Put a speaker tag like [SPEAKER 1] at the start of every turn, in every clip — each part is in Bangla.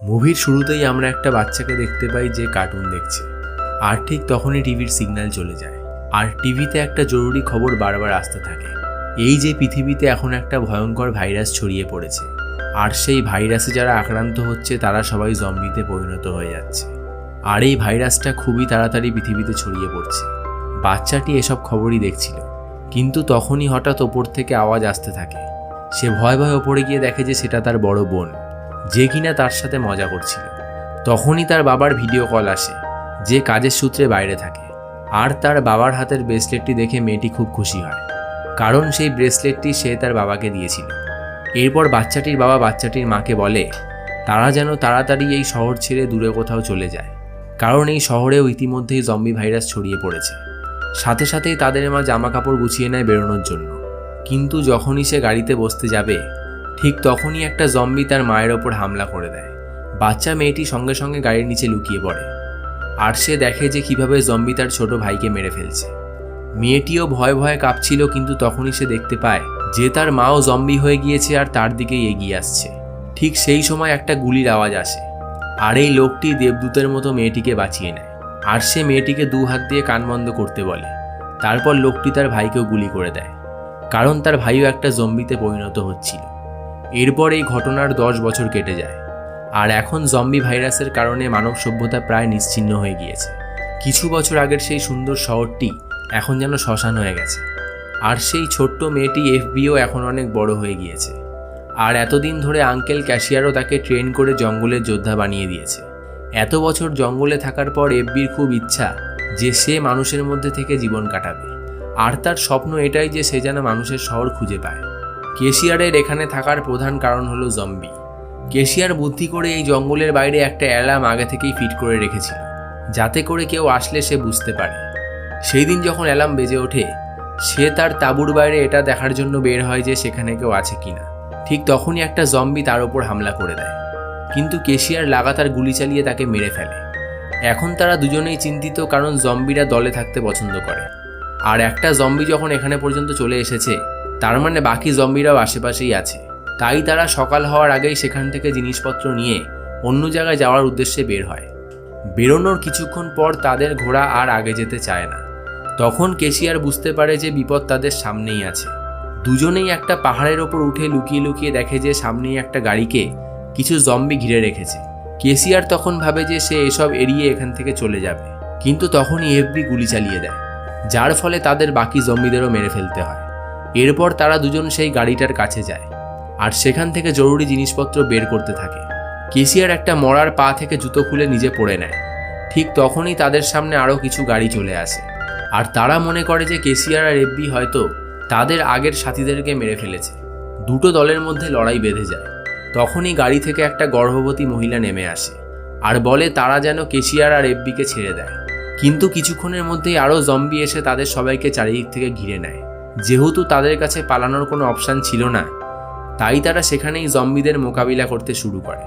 [SPEAKER 1] মুভির শুরুতেই আমরা একটা বাচ্চাকে দেখতে পাই যে কার্টুন দেখছে, আর ঠিক তখনই টিভির সিগন্যাল চলে যায়। আর টিভিতে একটা জরুরি খবর বারবার আসতে থাকে, এই যে পৃথিবীতে এখন একটা ভয়ঙ্কর ভাইরাস ছড়িয়ে পড়েছে, আর সেই ভাইরাসে যারা আক্রান্ত হচ্ছে তারা সবাই জম্বিতে পরিণত হয়ে যাচ্ছে। আর এই ভাইরাসটা খুবই তাড়াতাড়ি পৃথিবীতে ছড়িয়ে পড়ছে। বাচ্চাটি এসব খবরই দেখছিল, কিন্তু তখনই হঠাৎ ওপর থেকে আওয়াজ আসতে থাকে। সে ভয় ভয় ওপরে গিয়ে দেখে যে সেটা তার বড় বোন, যে কিনা তার সাথে মজা করছিল। তখনই তার বাবার ভিডিও কল আসে, যে কাজের সূত্রে বাইরে থাকে। আর তার বাবার হাতের ব্রেসলেটটি দেখে মেয়েটি খুব খুশি হয়, কারণ সেই ব্রেসলেটটি সে তার বাবাকে দিয়েছিল। এরপর বাচ্চাটির বাবা বাচ্চাটির মাকে বলে তারা যেন তাড়াতাড়ি এই শহর ছেড়ে দূরে কোথাও চলে যায়, কারণ এই শহরেও ইতিমধ্যেই জম্বি ভাইরাস ছড়িয়ে পড়েছে। সাথে সাথেই তাদের মা জামা কাপড় গুছিয়ে নেয় বেরোনোর জন্য। কিন্তু যখনই সে গাড়িতে বসতে যাবে, ঠিক তখনই একটা জম্বি তার মায়ের ওপর হামলা করে দেয়। বাচ্চা মেয়েটি সঙ্গে সঙ্গে গাড়ির নিচে লুকিয়ে পড়ে, আর সে দেখে যে কিভাবে জম্বি তার ছোট ভাইকে মেরে ফেলছে। মেয়েটিও ভয়ে ভয়ে কাঁপছিল, কিন্তু তখনই সে দেখতে পায় যে তার মাও জম্বি হয়ে গিয়েছে আর তার দিকেই এগিয়ে আসছে। ঠিক সেই সময় একটা গুলির আওয়াজ আসে, আর এই লোকটি দেবদূতের মতো মেয়েটিকে বাঁচিয়ে নেয়। আর সে মেয়েটিকে 2 হাত দিয়ে কান বন্ধ করতে বলে। তারপর লোকটি তার ভাইকেও গুলি করে দেয়, কারণ তার ভাইও একটা জম্বিতে পরিণত হচ্ছিল। এরপর এই ঘটনার 10 বছর কেটে যায়, আর এখন জম্বি ভাইরাসের কারণে মানব সভ্যতা প্রায় নিশ্চিহ্ন হয়ে গিয়েছে। কিছু বছর আগের সেই সুন্দর শহরটি এখন যেন শ্মশান হয়ে গেছে। আর সেই ছোট্ট মেয়েটি এফবিও এখন অনেক বড় হয়ে গিয়েছে। আর এতদিন ধরে আঙ্কেল ক্যাশিয়ারও তাকে ট্রেন করে জঙ্গলের যোদ্ধা বানিয়ে দিয়েছে। এত বছর জঙ্গলে থাকার পর এফবির খুব ইচ্ছা যে সে মানুষের মধ্যে থেকে জীবন কাটাবে। আর তার স্বপ্ন এটাই যে সে যেন মানুষের শহর খুঁজে পায়। ক্যাশিয়ারের এখানে থাকার প্রধান কারণ হলো জম্বি। ক্যাশিয়ার বুদ্ধি করে এই জঙ্গলের বাইরে একটা অ্যালার্ম আগে থেকেই ফিট করে রেখেছিল, যাতে করে কেউ আসলে সে বুঝতে পারে। সেই দিন যখন অ্যালার্ম বেজে ওঠে, সে তার তাঁবুর বাইরে এটা দেখার জন্য বের হয় যে সেখানে কেউ আছে কিনা। ঠিক তখনই একটা জম্বি তার ওপর হামলা করে দেয়, কিন্তু ক্যাশিয়ার লাগাতার গুলি চালিয়ে তাকে মেরে ফেলে। এখন তারা দুজনেই চিন্তিত, কারণ জম্বিরা দলে থাকতে পছন্দ করে। আর একটা জম্বি যখন এখানে পর্যন্ত চলে এসেছে, তার মানে বাকি জম্বিরাও আশেপাশেই আছে। তাই তারা সকাল হওয়ার আগেই সেখান থেকে জিনিসপত্র নিয়ে অন্য জায়গায় যাওয়ার উদ্দেশ্যে বের হয়। বেরোনোর কিছুক্ষণ পর তাদের ঘোড়া আর আগে যেতে চায় না। তখন ক্যাশিয়ার বুঝতে পারে যে বিপদ তাদের সামনেই আছে। দুজনেই একটা পাহাড়ের ওপর উঠে লুকিয়ে লুকিয়ে দেখে যে সামনেই একটা গাড়িকে কিছু জম্বি ঘিরে রেখেছে। ক্যাশিয়ার তখন ভাবে যে সে এসব এড়িয়ে এখান থেকে চলে যাবে, কিন্তু তখনই এফবি গুলি চালিয়ে দেয়, যার ফলে তাদের বাকি জম্বিদেরও মেরে ফেলতে হয়। এরপর তারা দুজন সেই গাড়িটার কাছে যায়, আর সেখান থেকে জরুরি জিনিসপত্র বের করতে থাকে। ক্যাশিয়ার একটা মরার পা থেকে জুতো খুলে নিজে পড়ে নেয়। ঠিক তখনই তাদের সামনে আরও কিছু গাড়ি চলে আসে, আর তারা মনে করে যে ক্যাশিয়ার আর এফবি হয়তো তাদের আগের সাথীদেরকে মেরে ফেলেছে। দুটো দলের মধ্যে লড়াই বেঁধে যায়। তখনই গাড়ি থেকে একটা গর্ভবতী মহিলা নেমে আসে, আর বলে তারা যেন ক্যাশিয়ার আর এফবিকে ছেড়ে দেয়। কিন্তু কিছুক্ষণের মধ্যেই আরও জম্বি এসে তাদের সবাইকে চারিদিক থেকে ঘিরে নেয়। যেহেতু তাদের কাছে পালানোর কোনো অপশান ছিল না, তাই তারা সেখানেই জম্বিদের মোকাবিলা করতে শুরু করে।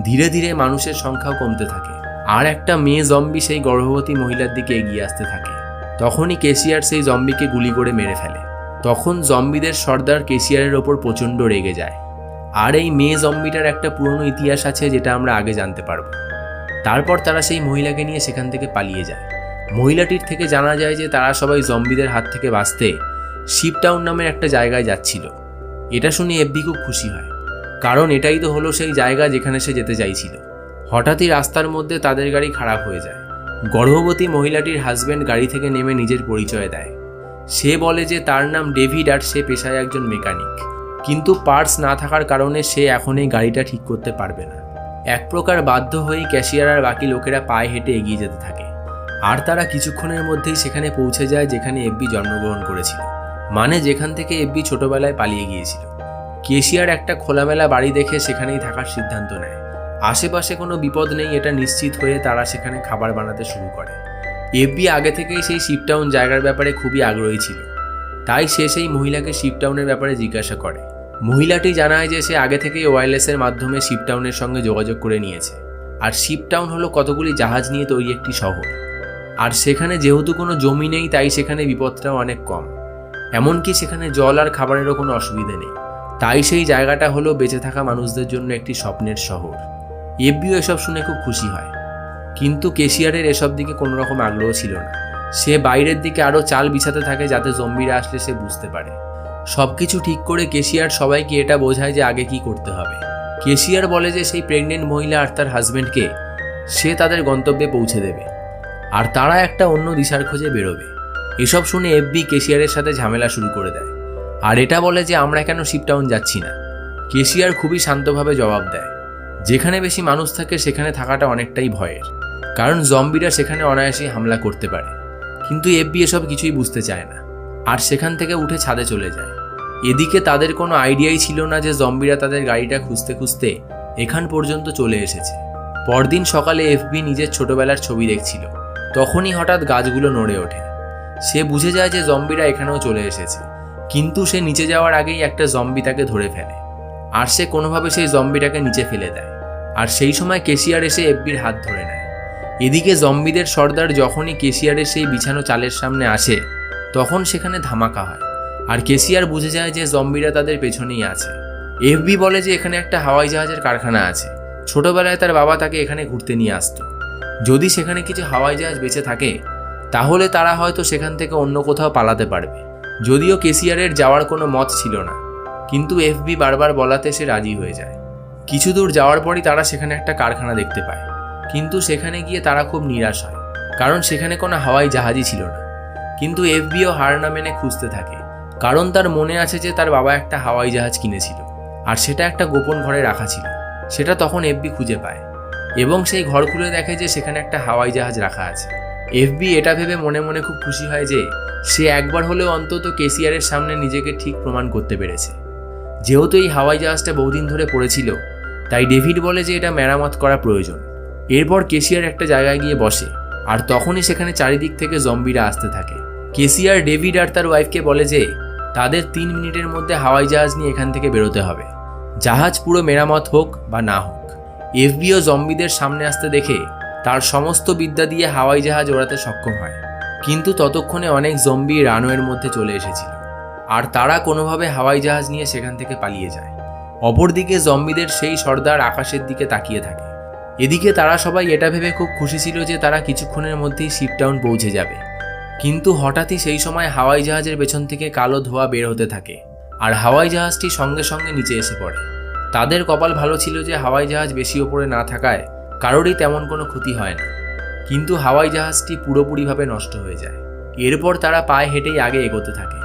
[SPEAKER 1] ধীরে ধীরে মানুষের সংখ্যাও কমতে থাকে, আর একটা মেয়ে জম্বি সেই গর্ভবতী মহিলার দিকে এগিয়ে আসতে থাকে। তখনই ক্যাশিয়ার সেই জম্বিকে গুলি করে মেরে ফেলে। তখন জম্বিদের সর্দার ক্যাশিয়ারের ওপর প্রচণ্ড রেগে যায়। আর এই মেয়ে জম্বিটার একটা পুরনো ইতিহাস আছে, যেটা আমরা আগে জানতে পারব। তারপর তারা সেই মহিলাকে নিয়ে সেখান থেকে পালিয়ে যায়। মহিলাটির থেকে জানা যায় যে তারা সবাই জম্বিদের হাত থেকে বাঁচতে শিপটাউন নামের একটা জায়গায় যাচ্ছিল। এটা শুনে এফবি খুব খুশি হয়, কারণ এটাই তো হলো সেই জায়গা যেখানে সে যেতে চাইছিল। হঠাৎই রাস্তার মধ্যে তাদের গাড়ি খারাপ হয়ে যায়। গর্ভবতী মহিলাটির হাজব্যান্ড গাড়ি থেকে নেমে নিজের পরিচয় দেয়। সে বলে যে তার নাম ডেভিড, আর সে পেশায় একজন মেকানিক, কিন্তু পার্টস না থাকার কারণে সে এখন এই গাড়িটা ঠিক করতে পারবে না। এক প্রকার বাধ্য হয়েই ক্যাশিয়ার আর বাকি লোকেরা পায়ে হেঁটে এগিয়ে যেতে থাকে। আর তারা কিছুক্ষণের মধ্যেই সেখানে পৌঁছে যায় যেখানে এফবি জন্মগ্রহণ করেছিল, মানে যেখান থেকে এফবি ছোটবেলায় পালিয়ে গিয়েছিল। ক্যাশিয়ার একটা খোলামেলা বাড়ি দেখে সেখানেই থাকার সিদ্ধান্ত নেয়। আশেপাশে কোনো বিপদ নেই এটা নিশ্চিত হয়ে তারা সেখানে খাবার বানাতে শুরু করে। এফবি আগে থেকেই সেই শিপটাউন জায়গার ব্যাপারে খুবই আগ্রহী ছিল, তাই সে সেই মহিলাকে শিপটাউনের ব্যাপারে জিজ্ঞাসা করে। মহিলাটি জানায় যে সে আগে থেকেই ওয়্যারলেসের মাধ্যমে শিপটাউনের সঙ্গে যোগাযোগ করে নিয়েছে। আর শিপটাউন হলো কতগুলি জাহাজ নিয়ে তৈরি একটি শহর, আর সেখানে যেহেতু কোনো জমি নেই, তাই সেখানে বিপদটাও অনেক কম। এমনকি সেখানে জল আর খাবারেরও কোনো অসুবিধা নেই। তাই সেই জায়গাটা হলো বেঁচে থাকা মানুষদের জন্য একটি স্বপ্নের শহর। এফবিও এসব শুনে খুব খুশি হয়, কিন্তু কেশিয়ারের এসব দিকে কোনো রকম আগ্রহ ছিল না। সে বাইরের দিকে আরও চাল বিছাতে থাকে যাতে জম্বিরা আসলে সে বুঝতে পারে। সব কিছু ঠিক করে কেশিয়ার সবাইকে এটা বোঝায় যে আগে কি করতে হবে। কেশিয়ার বলে যে সেই প্রেগনেন্ট মহিলা আর তার হাজব্যান্ডকে সে তাদের গন্তব্যে পৌঁছে দেবে, আর তারা একটা অন্য দিশার খোঁজে বেরোবে। এসব শুনে এফবি কেশিয়ারের সাথে ঝামেলা শুরু করে দেয়, আর এটা বলে যে আমরা কেন শিপটাউন যাচ্ছি না। কেশিয়ার খুবই শান্তভাবে জবাব দেয়, যেখানে বেশি মানুষ থাকে সেখানে থাকাটা অনেকটাই ভয়ের, কারণ জম্বিরা সেখানে অনায়াসেই হামলা করতে পারে। কিন্তু এফবি এসব কিছুই বুঝতে চায় না, আর সেখান থেকে উঠে ছাদে চলে যায়। এদিকে তাদের কোনো আইডিয়াই ছিল না যে জম্বিরা তাদের গাড়িটা খুঁজতে খুঁজতে এখান পর্যন্ত চলে এসেছে। পরদিন সকালে এফবি নিজের ছোটবেলার ছবি দেখছিল, তখনই হঠাৎ গাছগুলো নড়ে ওঠে। সে বুঝে যায় যে জম্বিরা এখানেও চলে এসেছে, কিন্তু সে নিচে যাওয়ার আগেই একটা জম্বি তাকে ধরে ফেলে, আর সে কোনোভাবে সেই জম্বিটাকে নিচে ফেলে দেয়। আর সেই সময় কেশিয়ার এসে এফবির হাত ধরে নেয়। এদিকে জম্বিদের সর্দার যখনই কেশিয়ারের সেই বিছানো চালের সামনে আসে, তখন সেখানে ধামাকা হয়, আর কেশিয়ার বুঝে যায় যে জম্বিরা তাদের পেছনেই আছে। এফবি বলে যে এখানে একটা হাওয়াই জাহাজের কারখানা আছে, ছোটবেলায় তার বাবা তাকে এখানে ঘুরতে নিয়ে আসতো। যদি সেখানে কিছু হাওয়াই জাহাজ বেঁচে থাকে তাহলে তারা হয়তো সেখান থেকে অন্য কোথাও পালাতে পারবে। যদিও কেশিয়ারের যাওয়ার কোনো মত ছিল না, কিন্তু এফবি বারবার বলাতে সে রাজি হয়ে যায়। কিছু দূর যাওয়ার পরই তারা সেখানে একটা কারখানা দেখতে পায়, কিন্তু সেখানে গিয়ে তারা খুব নিরাশ হয়, কারণ সেখানে কোনো হাওয়াই জাহাজই ছিল না। কিন্তু এফবিও হার না মেনে খুঁজতে থাকে, কারণ তার মনে আছে যে তার বাবা একটা হাওয়াই জাহাজ কিনেছিল, আর সেটা একটা গোপন ঘরে রাখা ছিল। সেটা তখন এফবি খুঁজে পায়, এবং সেই ঘর খুলে দেখে যে সেখানে একটা হাওয়াই জাহাজ রাখা আছে। এফবি এটা ভেবে মনে মনে খুব খুশি হয় যে সে একবার হলেও অন্তত কেশিয়ারের সামনে নিজেকে ঠিক প্রমাণ করতে পেরেছে। যেহেতু এই হাওয়াই জাহাজটা বহুদিন ধরে পড়েছিল, তাই ডেভিড বলে যে এটা মেরামত করা প্রয়োজন। এরপর কেশিয়ার একটা জায়গায় গিয়ে বসে, আর তখনই সেখানে চারিদিক থেকে জম্বিরা আসতে থাকে। কেশিয়ার ডেভিড আর তার ওয়াইফকে বলে যে তাদের 3 মিনিটের মধ্যে হাওয়াই জাহাজ নিয়ে এখান থেকে বেরোতে হবে, জাহাজ পুরো মেরামত হোক বা না হোক। এফবিও জম্বিদের সামনে আসতে দেখে তার সমস্ত বিদ্যা দিয়ে হাওয়াই জাহাজ ওড়াতে সক্ষম হয়, কিন্তু ততক্ষণে অনেক জম্বি রানওয়ের মধ্যে চলে এসেছিল, আর তারা কোনোভাবে হাওয়াই জাহাজ নিয়ে সেখান থেকে পালিয়ে যায়। অপরদিকে জম্বিদের সেই সর্দার আকাশের দিকে তাকিয়ে থাকে। এদিকে তারা সবাই এটা ভেবে খুব খুশি ছিল যে তারা কিছুক্ষণের মধ্যেই শিপটাউন পৌঁছে যাবে, কিন্তু হঠাৎই সেই সময় হাওয়াই জাহাজের পেছন থেকে কালো ধোঁয়া বের হতে থাকে, আর হাওয়াই জাহাজটি সঙ্গে সঙ্গে নিচে এসে পড়ে। তাদের কপাল ভালো ছিল যে হাওয়াই জাহাজ বেশি ওপরে না থাকায় কারোরই তেমন কোনো ক্ষতি হয় না, কিন্তু হাওয়াই জাহাজটি পুরোপুরিভাবে নষ্ট হয়ে যায়। এরপর তারা পায়ে হেঁটেই আগে এগোতে থাকে।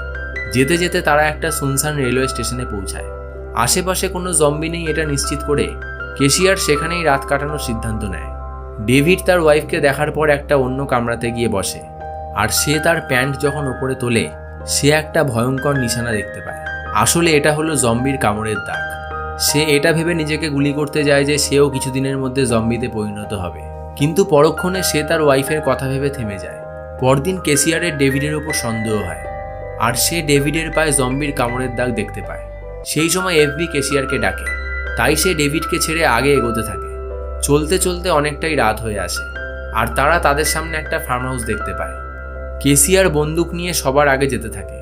[SPEAKER 1] যেতে যেতে তারা একটা সুনসান রেলওয়ে স্টেশনে পৌঁছায়। আশেপাশে কোনো জম্বি নেই এটা নিশ্চিত করে কেশিয়ার সেখানেই রাত কাটানোর সিদ্ধান্ত নেয়। ডেভিড তার ওয়াইফকে দেখার পর একটা অন্য কামরাতে গিয়ে বসে, আর সে তার প্যান্ট যখন ওপরে তোলে সে একটা ভয়ঙ্কর নিশানা দেখতে পায়। আসলে এটা হলো জম্বির কামড়ের দাগ। সে এটা ভেবে নিজেকে গুলি করতে যায় যে সেও কিছুদিনের মধ্যে জম্বিতে পরিণত হবে, কিন্তু পরক্ষণে সে তার ওয়াইফের কথা ভেবে থেমে যায়। পরদিন কেশিয়ারের ডেভিডের ওপর সন্দেহ হয়, আর সে ডেভিডের পায়ে জম্বির কামড়ের দাগ দেখতে পায়। সেই সময় এফবি কেশিয়ারকে ডাকে, তাই সে ডেভিডকে ছেড়ে আগে এগোতে থাকে। চলতে চলতে অনেকটাই রাত হয়ে আসে, আর তারা তাদের সামনে একটা ফার্ম হাউস দেখতে পায়। কেশিয়ার বন্দুক নিয়ে সবার আগে যেতে থাকে।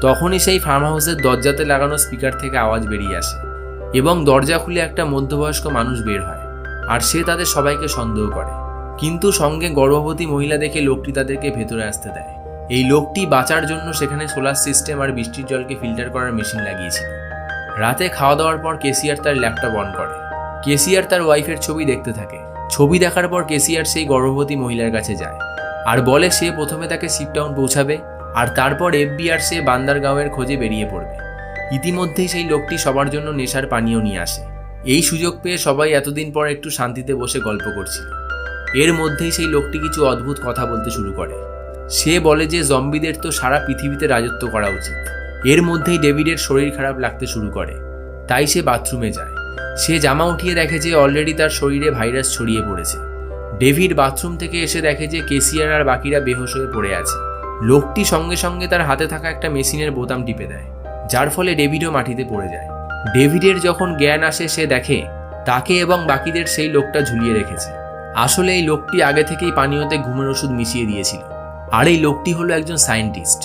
[SPEAKER 1] তখনই সেই ফার্ম হাউসের দরজাতে লাগানো স্পিকার থেকে আওয়াজ বেরিয়ে আসে, এবং দরজা খুলে একটা মধ্যবয়স্ক মানুষ বের হয়, আর সে তাদের সবাইকে সন্দেহ করে। কিন্তু সঙ্গে গর্ভবতী মহিলা দেখে লোকটি তাদেরকে ভেতরে আসতে দেয়। এই লোকটি বাঁচার জন্য সেখানে সোলার সিস্টেম আর বৃষ্টির জলকে ফিল্টার করার মেশিন লাগিয়েছিল। রাতে খাওয়া দাওয়ার পর কেশিয়ার তার ল্যাপটপ অন করে। কেশিয়ার তার ওয়াইফের ছবি দেখতে থাকে। ছবি দেখার পর কেশিয়ার সেই গর্ভবতী মহিলার কাছে যায়, আর বলে সে প্রথমে তাকে শিপটাউন পৌঁছাবে, আর তারপর এফবি আর সে বান্দারগাঁওয়ের খোঁজে বেরিয়ে পড়বে। ইতিমধ্যেই সেই লোকটি সবার জন্য নেশার পানীয় নিয়ে আসে। এই সুযোগ পেয়ে সবাই এতদিন পর একটু শান্তিতে বসে গল্প করছিল। এর মধ্যেই সেই লোকটি কিছু অদ্ভুত কথা বলতে শুরু করে। সে বলে যে জম্বিদের তো সারা পৃথিবীতে রাজত্ব করা উচিত। এর মধ্যেই ডেভিডের শরীর খারাপ লাগতে শুরু করে, তাই সে বাথরুমে যায়। সে জামা উঠিয়ে দেখে যে অলরেডি তার শরীরে ভাইরাস ছড়িয়ে পড়েছে। ডেভিড বাথরুম থেকে এসে দেখে যে কেশিয়ার আর বাকিরা বেহুশ হয়ে পড়ে আছে। লোকটি সঙ্গে সঙ্গে তার হাতে থাকা একটা মেশিনের বোতাম টিপে দেয়, যার ফলে ডেভিডও মাটিতে পড়ে যায়। ডেভিডের যখন জ্ঞান আসে সে দেখে তাকে এবং বাকিদের সেই লোকটা ঝুলিয়ে রেখেছে। আসলে এই লোকটি আগে থেকেই পানীয়তে ঘুমের ওষুধ মিশিয়ে দিয়েছিল, আর এই লোকটি হলো একজন সায়েন্টিস্ট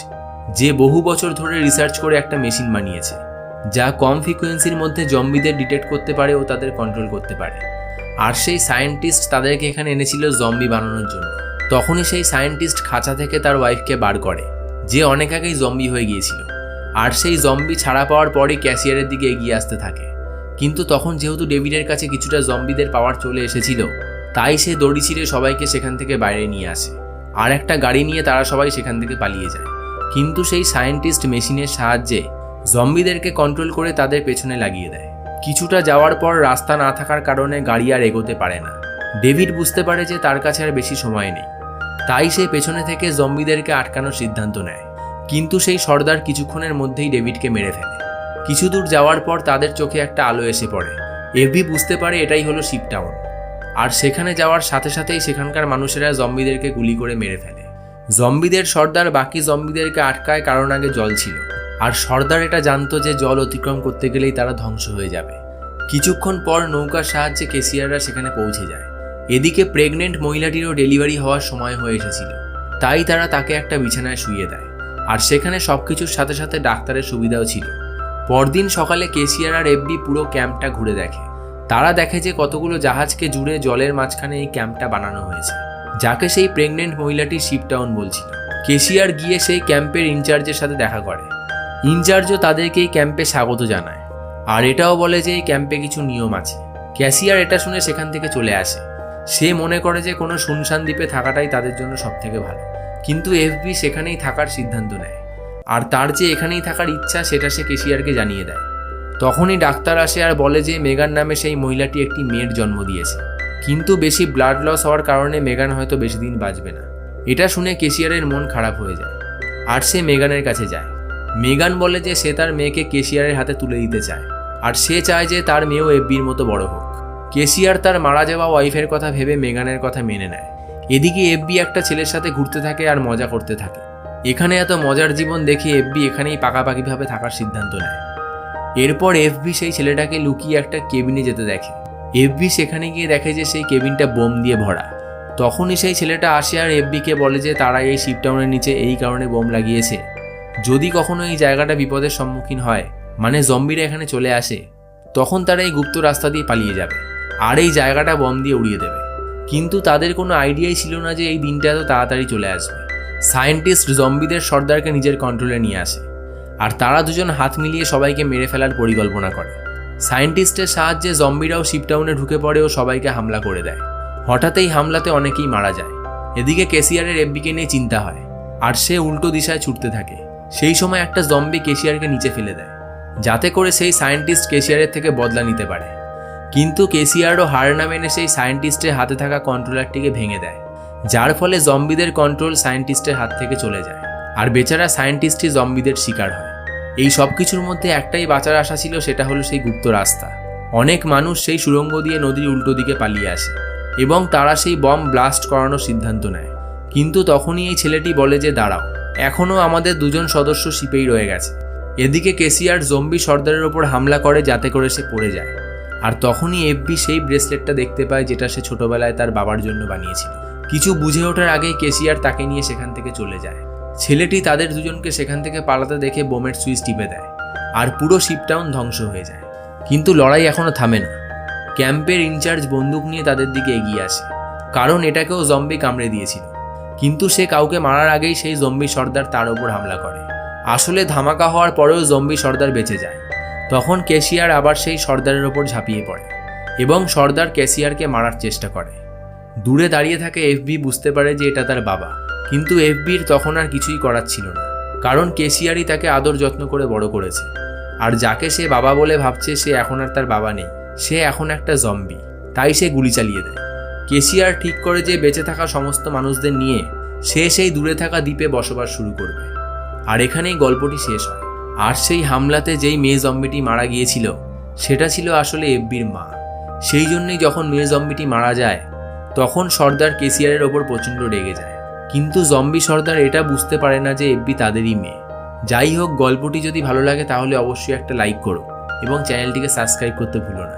[SPEAKER 1] যে বহু বছর ধরে রিসার্চ করে একটা মেশিন বানিয়েছে, যা কম ফ্রিকোয়েন্সির মধ্যে জম্বিদের ডিটেক্ট করতে পারে ও তাদের কন্ট্রোল করতে পারে। আর সেই সায়েন্টিস্ট তাদেরকে এখানে এনেছিল জম্বি বানানোর জন্য। তখনই সেই সায়েন্টিস্ট খাঁচা থেকে তার ওয়াইফকে বার করে, যে অনেক আগেই জম্বি হয়ে গিয়েছিল। আর সেই জম্বি ছাড়া পাওয়ার পরই ক্যাসিয়ারের দিকে এগিয়ে আসতে থাকে। কিন্তু তখন যেহেতু ডেভিডের কাছে কিছুটা জম্বিদের পাওয়ার চলে এসেছিল, তাই সে দড়ি ছিঁড়ে সবাইকে সেখান থেকে বাইরে নিয়ে আসে। আর একটা গাড়ি নিয়ে তারা সবাই সেখান থেকে পালিয়ে যায়। কিন্তু সেই সায়েন্টিস্ট মেশিনের সাহায্যে জম্বিদেরকে কন্ট্রোল করে তাদের পেছনে লাগিয়ে দেয়। কিছুটা যাওয়ার পর রাস্তা না থাকার কারণে গাড়ি আর এগোতে পারে না। ডেভিড বুঝতে পারে যে তার কাছে আর বেশি সময় নেই, তাই সে পেছনে থেকে জম্বিদেরকে আটকানোর সিদ্ধান্ত নেয়। কিন্তু সেই সর্দার কিছুক্ষণের মধ্যেই ডেভিডকে মেরে ফেলে। কিছু দূর যাওয়ার পর তাদের চোখে একটা আলো এসে পড়ে। এফবি বুঝতে পারে এটাই হলো শিপটাউন। আর সেখানে যাওয়ার সাথে সাথেই সেখানকার মানুষেরা জম্বিদেরকে গুলি করে মেরে ফেলে। জম্বিদের সর্দার বাকি জম্বিদেরকে আটকায় কারণ আগে জল ছিল। আর সর্দার এটা জানতো যে জল অতিক্রম করতে গেলেই তারা ধ্বংস হয়ে যাবে। কিছুক্ষণ পর নৌকার সাহায্যে কেসিয়াররা সেখানে পৌঁছে যায়। এদিকে প্রেগনেন্ট মহিলাটিরও ডেলিভারি হওয়ার সময় হয়ে এসেছিল, তাই তারা তাকে একটা বিছানায় শুইয়ে দেয়। আর সেখানে সবকিছুর সাথে সাথে ডাক্তারের সুবিধাও ছিল। পরদিন সকালে কেসিয়ার আর এফবি পুরো ক্যাম্পটা ঘুরে দেখে। তারা দেখে যে কতগুলো জাহাজকে জুড়ে জলের মাঝখানে এই ক্যাম্পটা বানানো হয়েছে, যাকে সেই প্রেগনেন্ট মহিলাটি শিপটাউন বলছিল। কেসিয়ার গিয়ে সেই ক্যাম্পের ইনচার্জের সাথে দেখা করে। ইনচার্জও তাদেরকে এই ক্যাম্পে স্বাগত জানায়, আর এটাও বলে যে এই ক্যাম্পে কিছু নিয়ম আছে। ক্যাসিয়ার এটা শুনে সেখান থেকে চলে আসে। সে মনে করে যে কোনো শুনশান দ্বীপে থাকাটাই তাদের জন্য সবথেকে ভালো। কিন্তু এফবি সেখানেই থাকার সিদ্ধান্ত নেয়, আর তার যে এখানেই থাকার ইচ্ছা সেটা সে কেসিয়ারকে জানিয়ে দেয়। তখনই ডাক্তার আসে আর বলে যে মেগান নামে সেই মহিলাটি একটি মেয়ের জন্ম দিয়েছে, কিন্তু বেশি ব্লাড লস হওয়ার কারণে মেগান হয়তো বেশি দিন বাঁচবে না। এটা শুনে কেসিয়ারের মন খারাপ হয়ে যায়, আর সে মেগানের কাছে যায়। মেগান বলে যে সে তার মেয়েকে কেসিয়ারের হাতে তুলে দিতে চায়, আর সে চায় যে তার মেয়েও এফবির মতো বড় হোক। কেসিয়ার তার মারা যাওয়া ওয়াইফের কথা ভেবে মেগানের কথা মেনে নেয়। এদিকে এফবি একটা ছেলের সাথে ঘুরতে থাকে আর মজা করতে থাকে। এখানে এত মজার জীবন দেখে এফবি এখানেই পাকাপাকিভাবে থাকার সিদ্ধান্ত নেয়। এরপর এফবি সেই ছেলেটাকে লুকিয়ে একটা কেবিনে যেতে দেখে। এফবি সেখানে গিয়ে দেখে যে সেই কেবিনটা বোম দিয়ে ভরা। তখনই সেই ছেলেটা আসে আর এফবিকে বলে যে তারা এই শিপটাউনের নিচে এই কারণে বোম লাগিয়েছে, যদি কখনো এই জায়গাটা বিপদের সম্মুখীন হয়, মানে জম্বিরা এখানে চলে আসে, তখন তারা এই গুপ্ত রাস্তা দিয়ে পালিয়ে যাবে আর এই জায়গাটা বোম দিয়ে উড়িয়ে দেবে। কিন্তু তাদের কোনো আইডিয়াই ছিল না যে এই দিনটা এত তাড়াতাড়ি চলে আসবে। সায়েন্টিস্ট জম্বিদের সর্দারকে নিজের কন্ট্রোলে নিয়ে আসে, আর তারা দুজন হাত মিলিয়ে সবাইকে মেরে ফেলার পরিকল্পনা করে। সায়েন্টিস্টের সাহায্যে জম্বিরাও শিপটাউনে ঢুকে পড়ে ও সবাইকে হামলা করে দেয়। হঠাৎ এই হামলাতে অনেকেই মারা যায়। এদিকে কেসিয়ারের এফবিকে নিয়ে চিন্তা হয়, আর সে উল্টো দিশায় ছুটতে থাকে। সেই সময় একটা জম্বি কেসিয়ারকে নিচে ফেলে দেয়, যাতে করে সেই সায়েন্টিস্ট কেসিয়ারের থেকে বদলা নিতে পারে। কিন্তু কেসিয়ারও হার না মেনে সেই সায়েন্টিস্টের হাতে থাকা কন্ট্রোলারটিকে ভেঙে দেয়, যার ফলে জম্বিদের কন্ট্রোল সায়েন্টিস্টের হাত থেকে চলে যায়, আর বেচারা সায়েন্টিস্টই জম্বিদের শিকার হয়। এই সব কিছুর মধ্যে একটাই বাঁচার আশা ছিল, সেটা হলো সেই গুপ্ত রাস্তা। অনেক মানুষ সেই সুড়ঙ্গ দিয়ে নদীর উল্টো দিকে পালিয়ে আসে এবং তারা সেই বম ব্লাস্ট করানোর সিদ্ধান্ত নেয়। কিন্তু তখনই এই ছেলেটি বলে যে দাঁড়াও, এখনও আমাদের দুজন সদস্য শিপেই রয়ে গেছে। এদিকে কেসিয়ার জম্বি সর্দারের ওপর হামলা করে যাতে করে সে পড়ে যায়। আর তখনই এফবি সেই ব্রেসলেটটা দেখতে পায় যেটা সে ছোটবেলায় তার বাবার জন্য বানিয়েছিল। কিছু বুঝে ওঠার আগেই কেসিয়ার তাকে নিয়ে সেখান থেকে চলে যায়। ছেলেটি তাদের দুজনকে সেখান থেকে পালাতে দেখে বোমের সুইচ টিপে দেয়, আর পুরো শিপটাউন ধ্বংস হয়ে যায়। কিন্তু লড়াই এখনও থামে না। ক্যাম্পের ইনচার্জ বন্দুক নিয়ে তাদের দিকে এগিয়ে আসে, কারণ এটাকেও জম্বি কামড়ে দিয়েছিল। কিন্তু সে কাউকে মারার আগেই সেই জম্বি সর্দার তার ওপর হামলা করে। আসলে ধামাকা হওয়ার পরেও জম্বি সর্দার বেঁচে যায়। তখন কেসিয়ার আবার সেই সর্দারের ওপর ঝাঁপিয়ে পড়ে এবং সর্দার কেসিয়ারকে মারার চেষ্টা করে। দূরে দাঁড়িয়ে থাকে এফবি বুঝতে পারে যে এটা তার বাবা, কিন্তু এফবির তখন আর কিছুই করার ছিল না, কারণ কেসিয়ারই তাকে আদর যত্ন করে বড় করেছে। আর যাকে সে বাবা বলে ভাবছে সে এখন আর তার বাবা নেই, সে এখন একটা জম্বি। তাই সে গুলি চালিয়ে দেয়। কেসিয়ার ঠিক করে যে বেঁচে থাকা সমস্ত মানুষদের নিয়ে সে সেই দূরে থাকা দ্বীপে বসবাস শুরু করবে। আর এখানেই গল্পটি শেষ হয়। আর সেই হামলাতে যেই মেয়ে জম্বিটি মারা গিয়েছিল সেটা ছিল আসলে এফবির মা। সেই জন্যই যখন মেয়ে জম্বিটি মারা যায় তখন সর্দার কেসিয়ারের ওপর প্রচণ্ড রেগে যায়। কিন্তু জম্বি সর্দার এটা বুঝতে পারে না যে এফবি তাদেরই মেয়ে। যাই হোক, গল্পটি যদি ভালো লাগে তাহলে অবশ্যই একটা লাইক করো এবং চ্যানেলটিকে সাবস্ক্রাইব করতে ভুলো না।